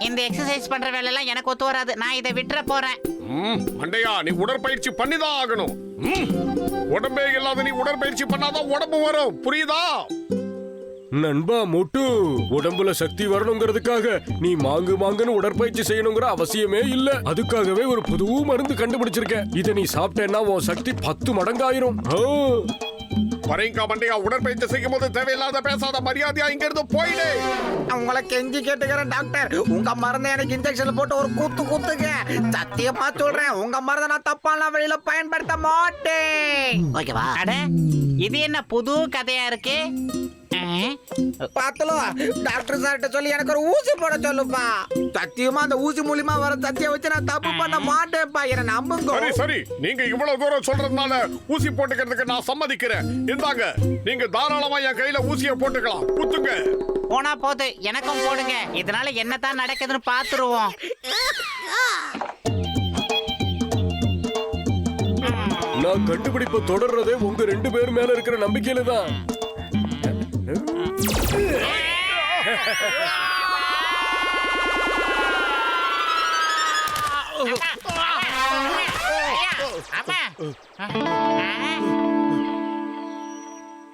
இந்த எக்ஸசைஸ் பண்ற வேலை எல்லாம் எனக்கு ஒத்து வராது. நான் இதை விட்டுற போறேன். மண்டையா, நீ உடற்பயிற்சி பண்ணிதான் ஆகணும். உடம்பே இல்லாத நீ உடற்பயிற்சி பண்ணாதான் உடம்பு வரும், புரியுதா? நண்பா மொட்டு, உடம்புல சக்தி வரணுங்கிறதுக்காக நீ மாங்குன்னு உடற்பயிற்சி செய்யணுங்கிற அவசியமே இல்ல. அதுக்காகவே ஒரு புது மருந்து கண்டுபிடிச்சிருக்க. இத நீ சாப்பிட்டேன்னா உன் சக்தி 10 மடங்காயிரும். பரேங்கா மண்டையா, உடற்பயிற்சி செய்யும் போது தேவையில்லாத பேசாத, மரியாதையா இங்க இருந்து போயிடு. உங்களை கெஞ்சி கேட்டுக்கிறேன் டாக்டர், உங்க மருந்தை எனக்கு இன்ஜெக்ஷன் போட்டு ஒரு குத்துங்க. சத்தியமா சொல்றேன், உங்க மருந்தை நான் தப்பான வழியில பயன்படுத்த மாட்டேன். ஓகேவா? அட, இது என்ன புது கதையா இருக்கு? பாத்தலோ, டாக்டர் சார்கிட்ட சொல்லி எனக்கு ஒரு ஊசி போட சொல்லுப்பா. சத்தியமா அந்த ஊசி மூலியமா வர சத்திய வச்சு நான் தப்பு பண்ண மாட்டேன்ப்பா, என்ன நம்புங்க. சரி சரி, நீங்க இவ்வளவு தூரம் சொல்றதுனால ஊசி போட்டுக்கிறதுக்கு நான் சம்மதிக்கிறேன். இந்தாங்க, நீங்க தாராளமா என் கையில ஊசியை போட்டுக்கலாம். குத்துங்க. போனா போது, எனக்கும் போடுங்க. இதனால என்னதான் நடக்குதுன்னு பாத்துருவோம். நான் கண்டுபிடிப்ப தொடர்றதே உங்க 2 பேர் மேல இருக்கிற நம்பிக்கையில தான்.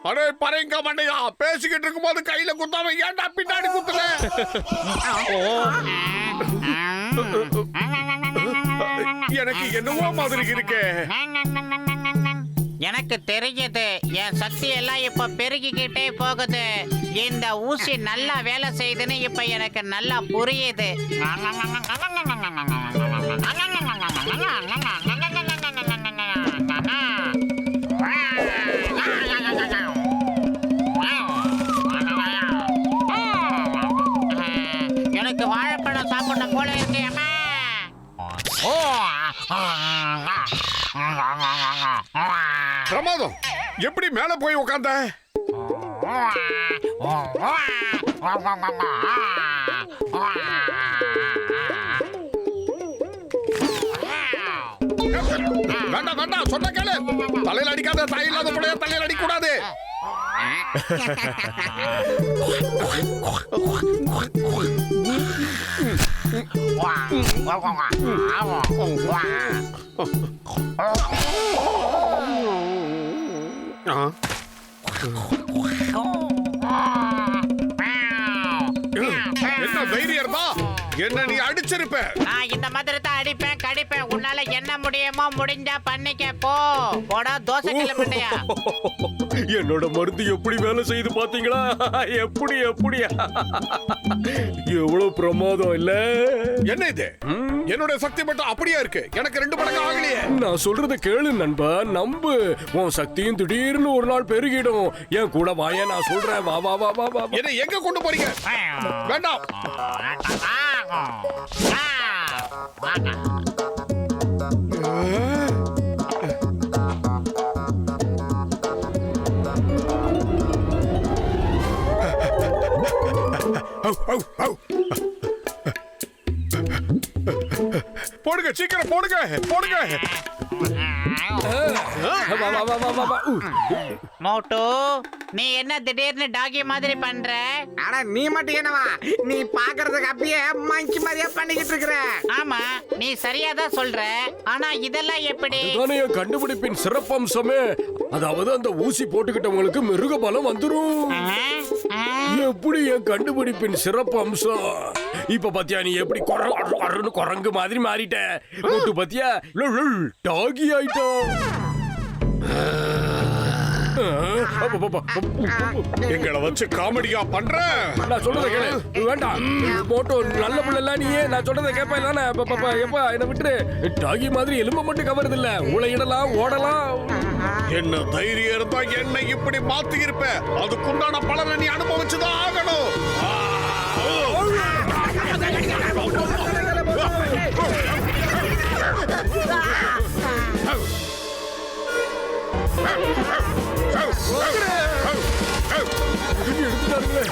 அடே பரேங்கா மண்டையா, பேசிக்கிட்டு இருக்கும் போது கையில குத்தாம ஏன்டா பின்னாடி குத்தல? எனக்கு என்னவோ மாதிரி இருக்கு. எனக்கு தெரியுது, என் சக்தி எல்லாம் இப்ப பெருகிக்கிட்டே போகுது. இந்த ஊசி நல்லா வேலை செய்யுதுன்னு இப்ப எனக்கு நல்லா புரியுது. எனக்கு வாழைப்பழம் சாப்பிடணும் போல இருக்கு. பிரமாதம், எப்படி மேல போய் உட்கார்ந்த? வேண்டாம் வேண்டாம், சொன்ன கேளு. தலையில அடிக்காத, தாய் இல்லாத புள்ளைய தலையில அடிக்க கூடாது. என்ன தைரியம் இருந்தா என்ன நீ அடிச்சிருப்ப. நான் இந்த மாதிரி தான் அடிப்பேன், கடிப்பேன். உன்னால என்ன முடியுமோ முடிஞ்சா பண்ணிக்க. போடா தோசை கிளம்பிட்டியா? என்னோட மருந்து எப்படி வேலை செய்து பாத்தீங்களா? எப்படி எவ்வளவு பிரமாதம் இல்ல? என்ன இது? என்னோட சக்தி மட்டும் அப்படியே இருக்கு, எனக்கு 2 மடங்கு ஆகலையே. நான் சொல்றத கேளு நண்பா, நம்பு. உன் சக்தியும் திடீர்னு ஒரு நாள் பெருகிடும். என் கூட வாய, நான் சொல்றேன். வா வா வா வா வா. என்ன எங்க கொண்டு போறீங்க? வேண்டாம். போடுங்க, சீக்கிரம் போடுங்க போடுங்க. மோட்டு, நீ என்ன திடீர்னு டாகி மாதிரி பண்ற? ஆனா நீ மட்டும் என்னவா, நீ பாக்குறதுக்கு அப்படியே மங்கி மாதிரியா பண்ணிக்கிட்டு இருக்கிற. ஆமா, நீ சரியாதான் சொல்ற. ஆனா இதெல்லாம் எப்படி? இதுதானே என் கண்டுபிடிப்பின் சிறப்பம்சமே. அதாவது அந்த ஊசி போட்டுக்கிட்டவங்களுக்கு மிருக பலம் வந்துரும். எப்படி என் கண்டுபிடிப்பின் சிறப்பு அம்சம்? இப்ப பாத்தியா நீ எப்படி குரங்கு மாதிரி மாறிட்ட? மொட்டு பாத்தியா டாகி ஆயிட்டா. எங்களை வச்சு காமெடியா பண்ற? நான் சொல்றத கேளு. வேண்டாம் மோட்டோ, நல்ல பிள்ளை நீயே. நான் சொல்றத கேப்ப இல்ல? எப்பா என்ன விட்டுரு. டாகி மாதிரி எலும்ப மட்டும் கவருது இல்ல, உளையிடலாம், ஓடலாம். என்ன தைரியம் இருந்தா என்னை இப்படி மாத்தி இருப்ப. அதுக்குண்டான பலனை நீ அனுபவிச்சுதான் ஆகணும். எடுத்துட்டாருங்களே.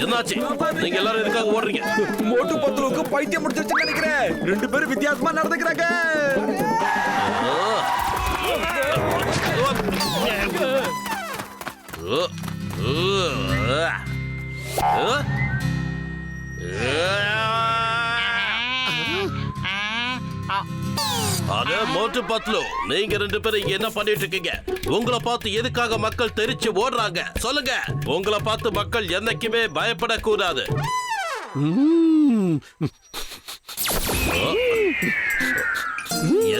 என்னாச்சு? நீங்க எல்லாரும் எதுக்காக ஓடுறீங்க? மோட்டு பத்துலுக்கு பைத்தியம் முடிச்சிருச்சுன்னு நினைக்கிறேன். ரெண்டு பேரும் வித்தியாசமா நடந்துக்கிறாங்க. அது மோட்டு பத்லு, நீங்க ரெண்டு பேரும் என்ன பண்ணிட்டு இருக்கீங்க? உங்களை பார்த்து எதுக்காக மக்கள் தெரிச்சு ஓடுறாங்க? சொல்லுங்க. உங்களை பார்த்து மக்கள் என்னைக்குமே பயப்படக்கூடாது.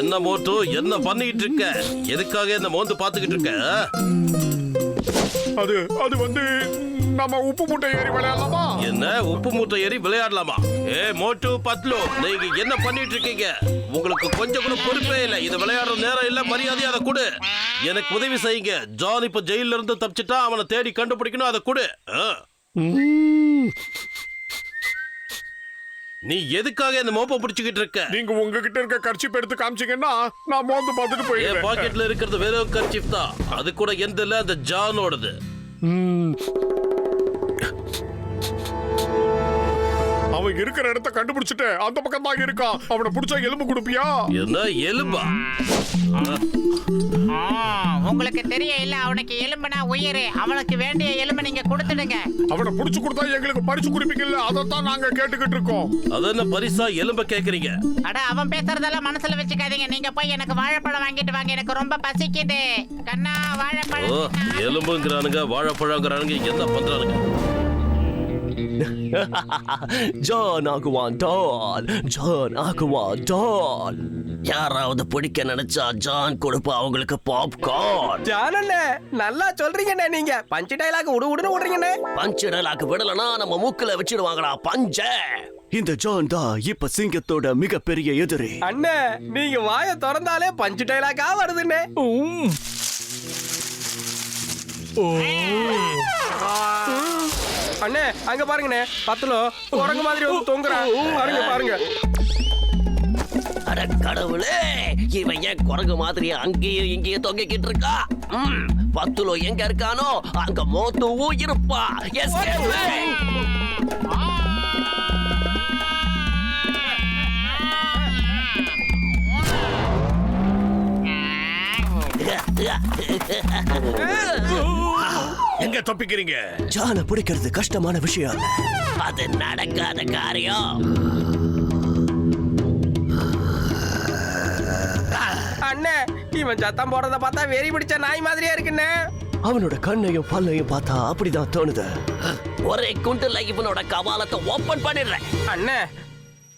என்ன மோட்டு, என்ன பண்ணிட்டு இருக்க? எதுக்காக என்ன மோந்து பார்த்துக்கிட்டு இருக்க? அது வந்து நம்ம உப்பு மூட்டை ஏறி விளையாடலாமா? என்ன உப்பு மூட்டை ஏறி விளையாடலாமா? ஏ மோட்டு பத்லு, நீங்க என்ன பண்ணிட்டு இருக்கீங்க? உங்களுக்கு கொஞ்சம் கூட பொறுப்பே இல்லை. இது விளையாடுற நேரம் இல்ல. மரியாதை அதை கொடு. எனக்கு உதவி செய்யுங்க. ஜான் இப்ப ஜெயில இருந்து தப்பிச்சிட்டா. அவனை தேடி கண்டுபிடிக்கணும். அதை கொடு. நீ எதுக்காக இந்த மோப்ப பிடிச்சுக்கிட்டு இருக்க? நீங்க உங்ககிட்ட இருக்க கர்ச்சிப் எடுத்து காமிச்சீங்கன்னா நான் மோந்து பார்த்துட்டு என் போயிடுறேன். பாக்கெட்ல இருக்கிறது வெறும் கர்ச்சிப் தான். அது கூட எந்த இல்ல, அந்த ஜானோடது. அவன் இருக்கிற இடத்த கண்டுபிடிச்சிட்டு அந்த பக்கம் தான் இருக்கான். அவனை பிடிச்சா எலும்பு கொடுப்பியா? என்ன எலும்பா? உங்களுக்கு தெரிய இல்ல, அவனுக்கு எலும்புனா உயிர். அவனுக்கு வேண்டிய எலும்பு நீங்க கொடுத்துடுங்க. அவனை பிடிச்சு கொடுத்தா எங்களுக்கு பரிசு குடிப்பீங்கல்ல, அதைத்தான் நாங்க கேட்டுக்கிட்டு இருக்கோம். அது என்ன பரிசா எலும்ப கேக்குறீங்க? அட, அவன் பேசுறதெல்லாம் மனசுல வச்சுக்காதீங்க. நீங்க போய் எனக்கு வாழைப்பழம் வாங்கிட்டு வாங்க. எனக்கு ரொம்ப பசிக்குது. கண்ணா, வாழைப்பழம். எலும்புங்கிறானுங்க, வாழைப்பழங்கிறானுங்க, என்ன பண்றானுங்க? ஜான் ஆகுவான் டால். ஜான் ஆகுவான் டால். யாராவது பிடிக்க நினைச்சா ஜான் கொடுப்பா அவங்களுக்கு பாப்கார்ன். ஜான் அண்ணே, நல்லா சொல்றீங்கண்ணே. நீங்க பஞ்சு டைலாக் உடுன்னு விடுறீங்கண்ணே. பஞ்சு டயலாக் விடலனா நம்ம மூக்குல வச்சிடுவாங்கடா பஞ்ச. இந்த ஜான் தான் இப்ப சிங்கத்தோட மிகப்பெரிய எதிரி. அண்ணே, நீங்க வாயை திறந்தாலே பஞ்சு டைலாக்கா வருதுண்ணே. அண்ணே, அங்க பாருங்கண்ணே. பத்துல குரங்கு மாதிரி வந்து தொங்குறான். பாருங்க பாருங்க. அட கடவுளே, இவன் ஏன் குரங்கு மாதிரி அங்கேயும் இங்கேயும் தொங்கிக்கிட்டு இருக்கா? பத்துலோ எங்க இருக்கானோ அங்க மோத்துவும் இருப்பா. எங்க தப்பிக்கிறீங்க? ஜானை பிடிக்கிறது கஷ்டமான விஷயம் இல்ல. அது நடக்காத காரியம். அண்ணே, இவன் சத்தம் போடுறத பார்த்தா வெறி பிடிச்ச நாய் மாதிரியே இருக்குண்ணே. அவனோட கண்ணையும் பல்லையும் பார்த்தா அப்படிதான் தோணுது. ஒரே குண்டுல இவனோட கபாலத்தை ஓபன் பண்ணிடுறேன். அண்ணே,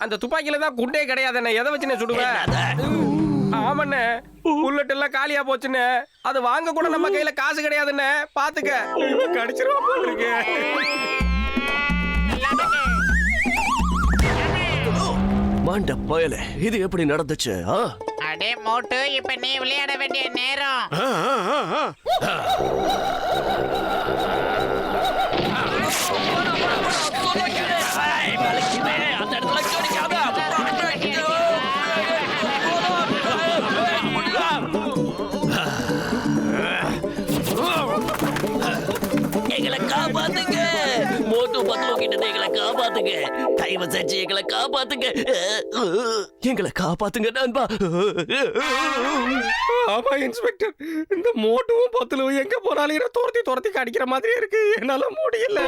அந்த துப்பாக்கியில தான் குண்டே கிடையாதுண்ணே. எதை வச்சுண்ணே சுடுவேன்? ஆமாண்ணே, புல்லட் எல்லாம் காலியா போச்சுண்ணே. அது வாங்க கூட நம்ம கையில காசு கிடையாதுண்ணே. பாத்துக்க, கடிச்சிருவான் போல இருக்கு. மாண்ட பயலே, இது எப்படி நடந்துச்சு? அடே மோட்டு, இப்ப நீ விளையாட வேண்டிய நேரம். எங்களை காப்பாத்துங்க. மோட்டு பத்லு கிட்ட எங்களை காப்பாத்துங்க. தயவு செஞ்சு எங்களை காப்பாத்துங்க. எங்களை காப்பாத்துங்க நண்பா. ஆமா இன்ஸ்பெக்டர், இந்த மோட்டுவும் பத்துலும் எங்க போனாலும் என்ன துரத்தி கடிக்கிற மாதிரி இருக்கு. என்னால முடியல.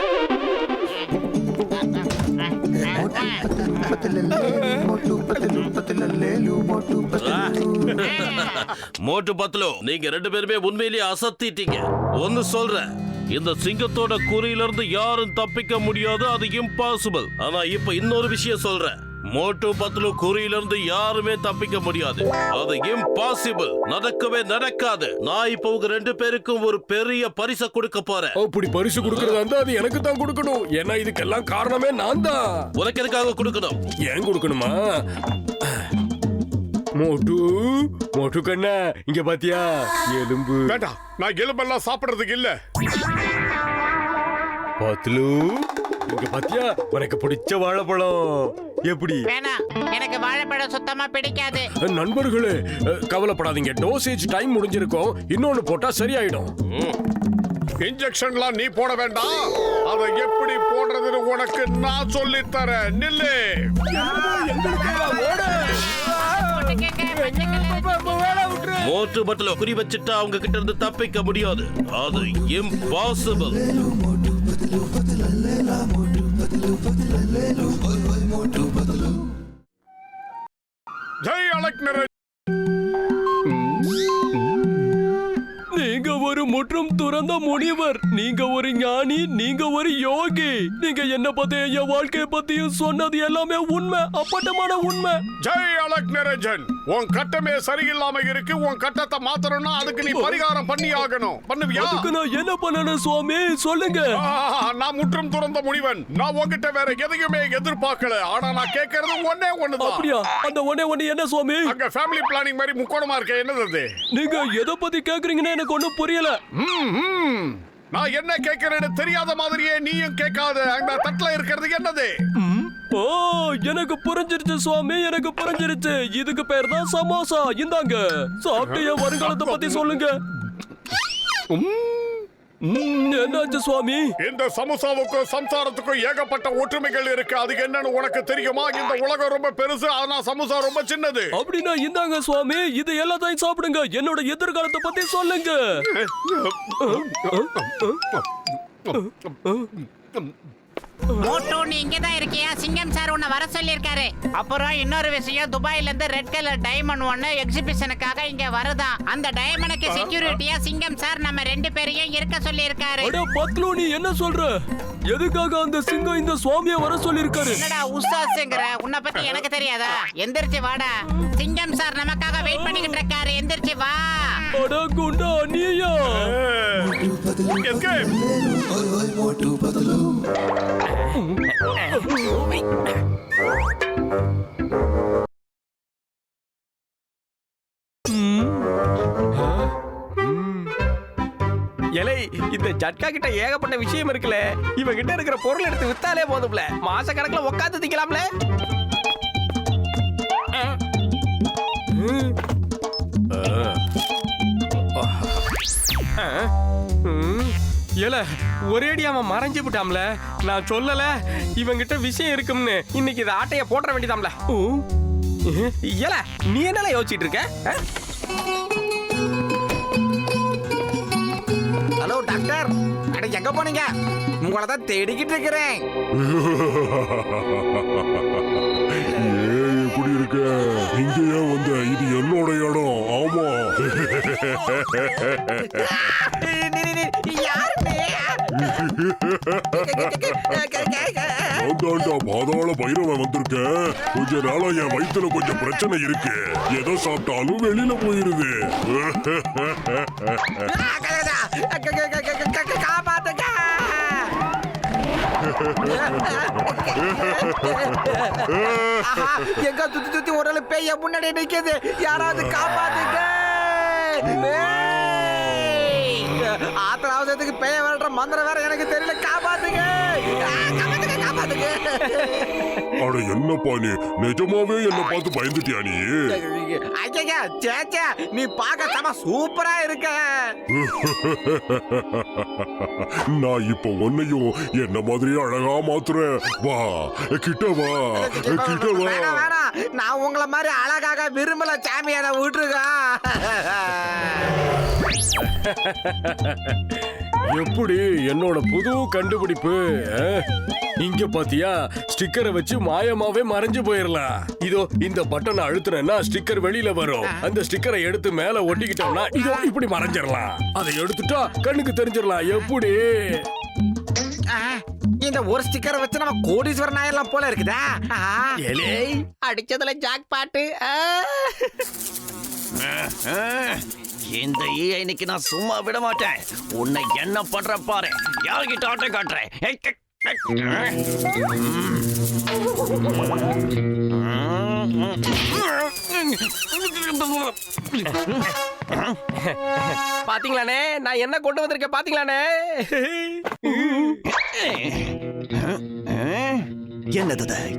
மோட்டு பத்லு, நீங்க 2 பேருமே உண்மையிலேயே அசத்திட்டீங்க. ஒன்னு சொல்றேன், இந்த சிங்கத்தோட குறியிலிருந்து யாரும் தப்பிக்க முடியாது, அது இம்பாசிபிள். ஆனா இப்ப இன்னொரு விஷயம் சொல்றேன், மோட்டு பத்லு குறியிலிருந்து யாருமே தப்பிக்க முடியாது, அது இம்பாசிபிள். நடக்கவே நடக்காது. நான் இப்ப உங்க 2 பேருக்கும் ஒரு பெரிய பரிசை கொடுக்க போறேன். அப்படி பரிசு கொடுக்கறதா இருந்தா அது எனக்கு தான் கொடுக்கணும். ஏன்னா இதுக்கெல்லாம் காரணமே நான் தான். உனக்கு எதுக்காக கொடுக்கணும்? ஏன் கொடுக்கணுமா? மோட்டு கண்ணா, இங்க பாத்தியா எலும்பு? வேண்டாம், நான் எலும்பெல்லாம் சாப்பிடுறதுக்கு இல்ல. பத்லு, இங்க பாத்தியா உனக்கு பிடிச்ச வாழைப்பழம். எப்படி? வேணாம், எனக்கு வாழைப்பழம் சுத்தமா பிடிக்காது. நண்பர்களே, கவலைப்படாதீங்க. டோசேஜ் டைம் முடிஞ்சிருக்கும். இன்னொன்னு போட்டா சரியாயிடும். இன்ஜெக்ஷன்லாம் நீ போட வேண்டாம். அதை எப்படி போடுறதுன்னு உனக்கு நான் சொல்லி தரேன். நில்லு. மோட்டு பட்ல குறி வச்சுட்டா அவங்க கிட்ட இருந்து தப்பிக்க முடியாது, அது இம்பாசிபிள். ஜெய் அலெக்னர். நீங்க ஒரு முற்றும் துறந்த முனிவர், நீங்க ஒரு ஞானி, நீங்க ஒரு யோகி. நீங்க என்ன பத்தியும் என் வாழ்க்கைய பத்தியும் சொன்னது எல்லாமே உண்மை, அப்பட்டமான உண்மை. ஜெய் அலெக்னரஜன், உன் கட்டமே சரியில்லாம இருக்கு. உன் கட்டத்தை மாத்தணும்னா அதுக்கு நீ பரிகாரம் பண்ணி ஆகணும். பண்ணுவியா? அதுக்கு நான் என்ன பண்ணணும் சுவாமி, சொல்லுங்க. நான் முற்றும் துறந்த முனிவன். நான் உன்கிட்ட வேற எதையுமே எதிர்பார்க்கல. ஆனா நான் கேட்கறது ஒன்னே ஒண்ணுதான். அப்படியா? அந்த ஒண்ணே என்ன சுவாமி? அங்க ஃபேமிலி பிளானிங் மாதிரி முக்கோணமா இருக்க, என்னது அது? நீங்க எதை பத்தி கேக்குறீங்கன்னு எனக்கு ஒண்ணும் புரியல. நான் என்ன கேட்கிறேன்னு தெரியாத மாதிரியே நீயும் கேட்காத. அங்க தட்டுல இருக்கிறது என்னது? ஓ, எனக்கு புரிஞ்சிருச்சு சுவாமி, எனக்கு புரிஞ்சிருச்சு. இதுக்கு பேர் தான் சமோசா. இந்தாங்க, சாப்பிட்டு என் வருங்காலத்தை பத்தி சொல்லுங்க. என்னாச்சு சுவாமி? இந்த சமோசாவுக்கும் சம்சாரத்துக்கும் ஏகப்பட்ட ஒற்றுமைகள் இருக்கு. அதுக்கு என்னன்னு உனக்கு தெரியுமா? இந்த உலகம் ரொம்ப பெருசு, ஆனா சமோசா ரொம்ப சின்னது. அப்படின்னா இந்தாங்க சுவாமி, இது எல்லாத்தையும் சாப்பிடுங்க. என்னோட எதிர்காலத்தை பத்தி சொல்லுங்க. மோட்டு, நீ இங்கதான் இருக்கியா? சிங்கம் சார் உன்னை வர சொல்லியிருக்காரு. அப்புறம் இன்னொரு விஷயம், துபாயில இருந்து ரெட் கலர் டைமண்ட் ஒன்னு எக்ஸிபிஷனுக்காக இங்க வருதான். அந்த டைமண்டுக்கு செக்யூரிட்டியா சிங்கம் சார் நம்ம 2 பேரையும் இருக்க சொல்லியிருக்காரு. அட பத்லு, நீ என்ன சொல்ற? எதுக்காக அந்த சிங்கம் இந்த சுவாமியை வர சொல்லியிருக்காரு? என்னடா உஸ்தாசுங்கற? உன்னை பத்தி எனக்கு தெரியாதா? எந்திரிச்சு வாடா, சிங்கம் சார் நமக்காக வெயிட் பண்ணிக்கிட்டு இருக்காரு. எந்திரிச்சு வா. அட குண்டா, நீயா? எலை, இந்த ஜட்கா கிட்ட ஏகப்பட்ட விஷயம் இருக்குல்ல. இவன் கிட்ட இருக்கிற பொருள் எடுத்து வித்தாலே போதும்ல, மாச கணக்குல உட்காந்து திக்கலாம்ல. ஏல, ஒரேடி அவன் மறைஞ்சு விட்டாம்ல. நான் சொல்லல இவங்கிட்ட விஷயம் இருக்கும்னு. இன்னைக்கு இந்த ஆட்டைய போட்டுற வேண்டியதாம்ல. ஏல, நீ என்னல யோசிச்சுட்டு இருக்க? ஹலோ டாக்டர், அட எங்க போனீங்க? உங்களை தான் தேடிக்கிட்டு இருக்கிறேன். எப்படி இருக்க? இங்கேயே வந்த? இது என்னோட இடம். ஆமா. பாதாள பைரவன் வந்திருக்கேன். கொஞ்ச நாளா என் வயித்துல கொஞ்சம் பிரச்சனை இருக்கு. எதை சாப்பிட்டாலும் வெளியில போயிருது. காப்பாத்துங்க. எங்க சுத்தி சுத்தி ஒரு ஆளு பேய முன்னாடி நிக்குது. யாராவது காப்பாத்துங்க. ஆத்திர அவசரத்துக்கு பேய விரட்டுற மந்திரம் வேற எனக்கு தெரியல. காப்பாத்துங்க, காப்பாத்துங்க, காப்பாத்துங்க. அட என்னப்பா நீ நிஜமாவே என்ன பார்த்து பயந்துட்டியா நீ? ஐயா சேச்சா, நீ பார்க்க செம சூப்பரா இருக்க. நான் இப்ப உன்னையும் என்ன மாதிரி அழகா மாத்துறேன். வா கிட்ட வா, கிட்ட வா. வேணாம் வேணாம், நான் உங்களை மாதிரி அழகாக விரும்பல சாமியான விட்டுருக்கா. எப்படி என்னோட புது கண்டுபிடிப்பு? இங்க பாத்தியா, ஸ்டிக்கரை வச்சு மாயமாவே மறைஞ்சு போயிடலாம். இதோ இந்த பட்டனை அழுத்துறேன்னா ஸ்டிக்கர் வெளியில வரும். அந்த ஸ்டிக்கரை எடுத்து மேல ஒட்டிக்கிட்டோம்னா இதோ இப்படி மறைஞ்சிடலாம். அதை எடுத்துட்டா கண்ணுக்கு தெரிஞ்சிடலாம். எப்படி? இந்த ஒரு ஸ்டிக்கரை வச்சு நம்ம கோடீஸ்வரன் ஆயிரலாம் போல இருக்குதா? எலே அடிச்சதுல ஜாக் பாட்டு. இந்த ஈயை இன்னைக்கு நான் சும்மா விட மாட்டேன். உன்னை என்ன பண்ற பாரு. யார்கிட்ட ஆட்ட காட்டுறேன். பாத்தீங்களானே, நான் என்ன கொண்டு வந்திருக்கேன் பாத்தீங்களானே?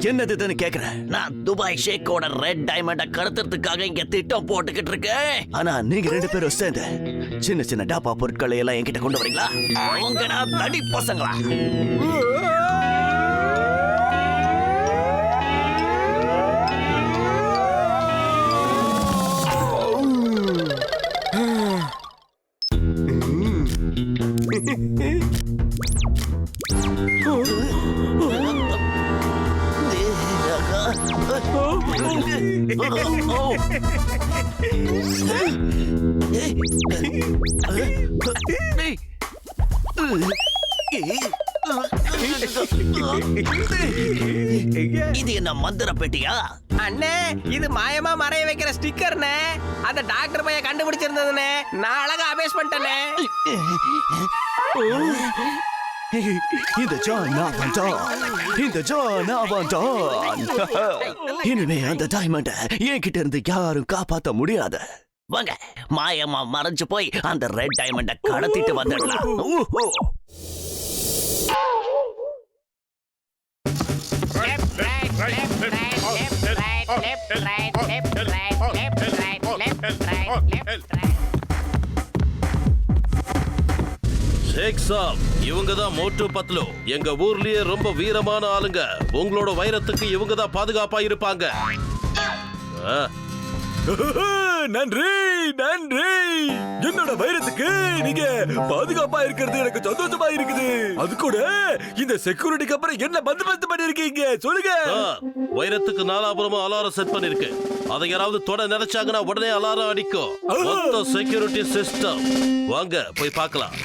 என்னதுன்னு கேக்குறேன். நான் துபாய் ஷேக்கோட ரெட் டைமண்ட கடத்துறதுக்காக இங்க திட்டம் போட்டுக்கிட்டு இருக்கேன். ஆனா நீங்க 2 பேரும் சேர்ந்து சின்ன சின்ன டாப்பா பொருட்களை எல்லாம் என்கிட்ட கொண்டு வரீங்களா? உங்கடா தடி பசங்களா? இது என்ன மந்திர பெட்டியா? அண்ணே, இது மாயமா மறைய வைக்கிற ஸ்டிக்கர்னே. அந்த டாக்டர் பையன் கண்டுபிடிச்சிருந்ததுனே. நான் அழகா அபேஸ் பண்ணிட்டேனே. இந்த ஜான் இனிமே அந்த டைமண்ட என்கிட்ட இருந்து யாரும் காப்பாத்த முடியாது. வாங்க, மாயமா மறைஞ்சு போய் அந்த ரெட் டைமண்ட கடத்திட்டு வந்துடலாம். ஷேக் சாப், இவங்க தான் மோட்டு பத்லு. எங்க ஊர்லயே ரொம்ப வீரமான ஆளுங்க. உங்களோட வைரத்துக்கு இவங்க தான் பாதுகாப்பா இருப்பாங்க. நன்றி நன்றி. என்னோட வைரத்துக்கு நீங்க பாதுகாப்பா இருக்கிறது எனக்கு சந்தோஷமா இருக்குது. அது கூட இந்த செக்யூரிட்டிக்கு அப்புறம் என்ன பந்தோபஸ்து பண்ணிருக்கீங்க சொல்லுங்க. வைரத்துக்கு நாலாபுரமும் அலாரம் செட் பண்ணிருக்கு. அதை யாராவது தொட நினைச்சாங்கன்னா உடனே அலாரம் அடிக்கும். மொத்த செக்யூரிட்டி சிஸ்டம். வாங்க போய் பார்க்கலாம்.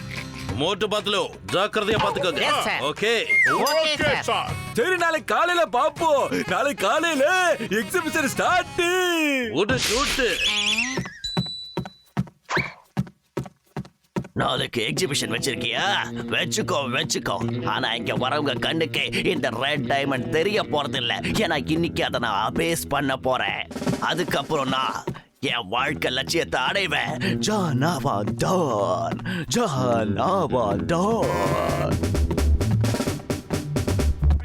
மோட்டு பத்லு, ஜாக்கிரதையா பாத்துக்கோங்க. Yes, sir. Okay okay sir. சரி, நாளைக்கு காலையில பாப்போம். நாளைக்கு காலையில எக்ஸிபிஷன் ஸ்டார்ட். உடு சூட்டு. நாளைக்கு எக்ஸிபிஷன் வச்சிருக்கியா? வச்சுக்கோ. ஆனா இங்க வரவங்க கண்ணுக்கு இந்த ரெட் டைமண்ட் தெரிய போறது இல்ல. ஏன்னா இன்னைக்கு அதை நான் அபேஸ் பண்ண போறேன். அதுக்கப்புறம் நான் என் வாழ்க்கை லட்சியத்தை அடைவேன். ஜானாவான்.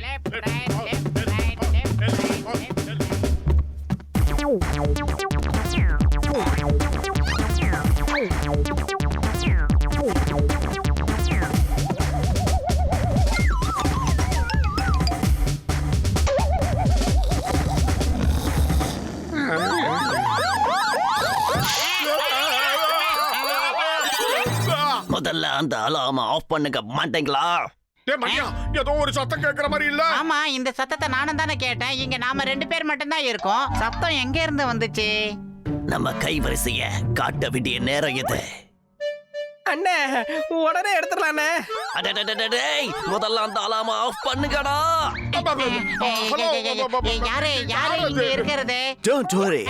Left, right, left, right, left, right, left, முதல்ல அந்த அலாம ஆஃப் பண்ணுங்க மாட்டீங்களா? டேய் மணியா, ஏதோ ஒரு சத்தம் கேக்குற மாதிரி இல்ல? ஆமா, இந்த சத்தத்தை நானும் தானே கேட்டேன். இங்க நாம 2 பேர் மட்டும் தான் இருக்கோம். சத்தம் எங்க இருந்து வந்துச்சு? நம்ம கைவரிசைய காட்ட வேண்டிய நேரம் இது. அண்ணே, உடனே எடுத்துடலாண்ணே. அடடடடடேய், முதல்ல அந்த அலாம ஆஃப் பண்ணுங்கடா. யாரு இங்க இருக்கிறது? Don't worry.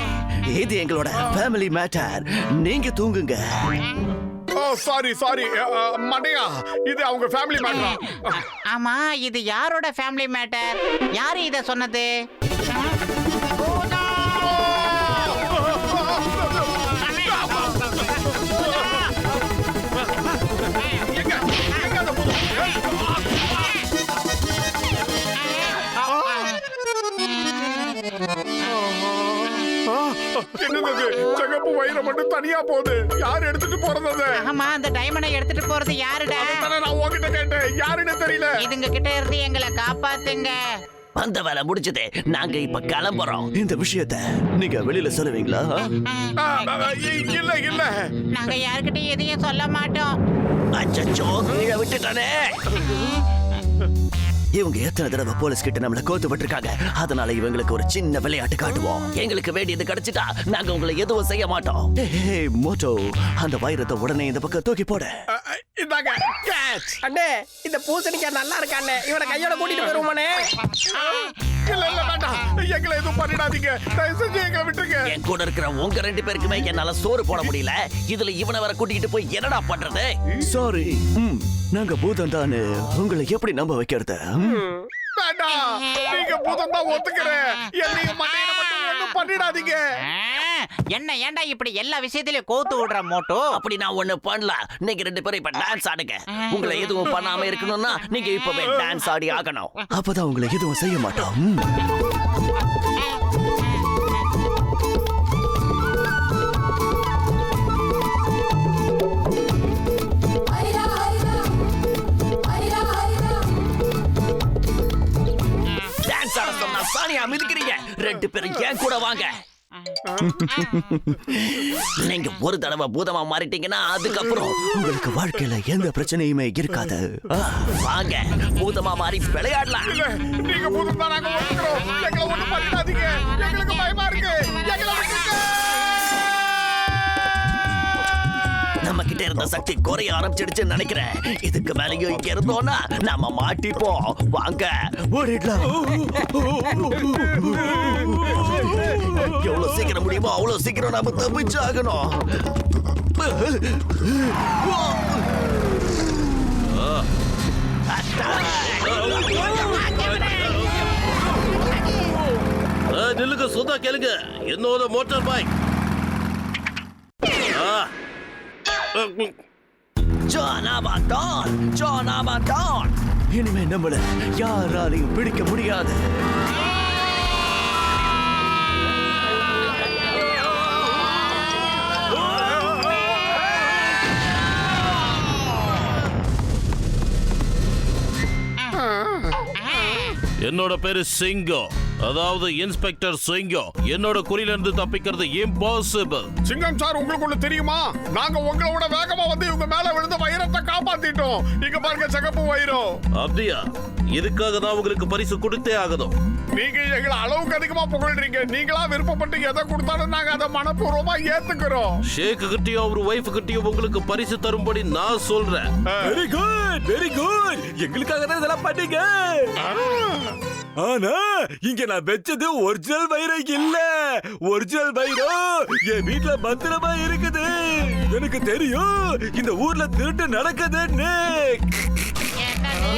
இது எங்களோட ஃபேமிலி மேட்டர். நீங்க தூங்குங்க. சாரி மணியா, இது அவங்க ஃபேமிலி மேட்டர். ஆமா, இது யாரோட ஃபேமிலி மேட்டர்? யாரு இத சொன்னது? என்னது சிகப்பு வைரம் மட்டும் தனியா போகுது? யார் எடுத்துட்டு போறது அதை? ஆமா, அந்த டைமண்டை எடுத்துட்டு போறது யாருடா? அதானே நான் உன்கிட்ட கேட்டேன், யாருன்னு தெரியல. இதுங்க கிட்ட இருந்து எங்களை காப்பாத்துங்க. வந்த வேலை முடிச்சதே, நாங்க இப்ப கிளம்புறோம். இந்த விஷயத்த நீங்க வெளியில சொல்லுவீங்களா? இல்ல இல்ல, நாங்க யார்கிட்டயும் எதையும் சொல்ல மாட்டோம். அச்சச்சோ, கீழே விட்டுட்டானே. இவங்க எத்தனை தடவை போலீஸ் கிட்ட நம்மள கோத்து விட்டுருக்காங்க. அதனால இவங்களுக்கு ஒரு சின்ன விளையாட்டு காட்டுவோம். எங்களுக்கு வேண்டியது கிடைச்சிட்டா நாங்க உங்களை எதுவும் செய்ய மாட்டோம். ஏய் மோட்டோ, அந்த வைரத்தை உடனே இந்த பக்கம் தூக்கி போடு. இந்தாங்க கேட்ச். அண்ணே, இந்த பூசணிக்காய் நல்லா இருக்கானே, இவனை கையோட கூட்டிட்டு போயிருவோமானே. இல்ல இல்ல வேண்டாம், எங்களை எதுவும் பண்ணிடாதீங்க, தயவு செஞ்சு எங்களை விட்டுருங்க. என் கூட இருக்கிற உங்க 2 பேருக்குமே என்னால சோறு போட முடியல. இதுல இவனை வர கூட்டிட்டு போய் என்னடா பண்றது? சாரி, நாங்க பூதம் தானே, உங்களை எப்படி நம்ப வைக்கிறது? வேண்டாம், நீங்க பூதம் தான் ஒத்துக்கிறேன். என்னையும் மண்டையில மட்டும் ஒண்ணும் பண்ணிடாதீங்க. என்ன ஏன்டா இப்படி எல்லா விஷயத்திலயும் கோத்து விடுற மோட்டோ? அப்படி நான் ஒண்ணு பண்ணலாம். நீங்க 2 பேரும் இப்ப டான்ஸ் ஆடுங்க. உங்களை எதுவும் பண்ணாம இருக்கணும்னா நீங்க இப்பவே டான்ஸ் ஆடி ஆகணும். அப்பதான் உங்களை எதுவும் செய்ய மாட்டோம். டான்ஸ் ஆட சொன்னா சானியா மிதிக்கிறீங்க. 2 பேரும் ஏன் கூட வாங்க. நீங்க ஒரு தடவை பூதமா மாறிட்டீங்கன்னா அதுக்கப்புறம் உங்களுக்கு வாழ்க்கையில எந்த பிரச்சனையுமே இருக்காது. வாங்க, பூதமா மாறி விளையாடலாம். இல்ல, நீங்க பூதம் தான், நாங்க ஒத்துக்கிறோம். எங்களை ஒண்ணும் பண்ணிடாதீங்க, எங்களுக்கு பயமா இருக்கு. எங்களை விட்டுருங்க. நம்ம கிட்ட இருந்த சக்தி குறைய ஆரம்பிச்சிடுச்சுன்னு நினைக்கிறேன். இதுக்கு மேலேயும் இங்க இருந்தோம்னா நாம மாட்டிப்போம். வாங்க ஓடிடலாம். எவ்வளவு சீக்கிரம் முடியுமோ அவ்வளவு சீக்கிரம் நாம தப்பிச்சாகணும். நில்லுங்க, சொந்தா கேளுங்க. என்னோட மோட்டார் பைக். ஜான் ஆபாதான். இனிமே நம்மள யாராலையும் பிடிக்க முடியாது. என்னோட பேரு சிங்கம், அதாவது இன்ஸ்பெக்டர் சிங்கம். என்னோட குறியில இருந்து தப்பிக்கிறது இம்பாசிபிள். சிங்கம் சார், உங்களுக்கு ஒண்ணு தெரியுமா? நாங்க உங்களோட வேகமா வந்து இவங்க மேல விழுந்த வைரத்தை காப்பாத்திட்டோம். நீங்க பாருங்க, சிகப்பு வைரம். அப்படியா? இதுக்காக நான் உங்களுக்கு பரிசு கொடுத்தே ஆகணும். நீங்க எங்களை அளவுக்கு அதிகமா புகழ்றீங்க. நீங்களா விருப்பப்பட்டு எதை கொடுத்தாலும் நாங்க அதை மனப்பூர்வமா ஏத்துக்கிறோம். ஷேக் கிட்டயும் அவர் வைஃப் கிட்டயும் உங்களுக்கு பரிசு தரும்படி நான் சொல்றேன். Very good, very good. எங்களுக்காக தான் இதெல்லாம் பண்ணீங்க. ஆனா இங்க நான் வெச்சது ஒரிஜினல் வைரம் இல்ல. ஒரிஜினல் வைரம் என் வீட்ல பத்திரமா இருக்குது. எனக்கு தெரியும் இந்த ஊர்ல திருட்டு நடக்குதுன்னு. என்னது?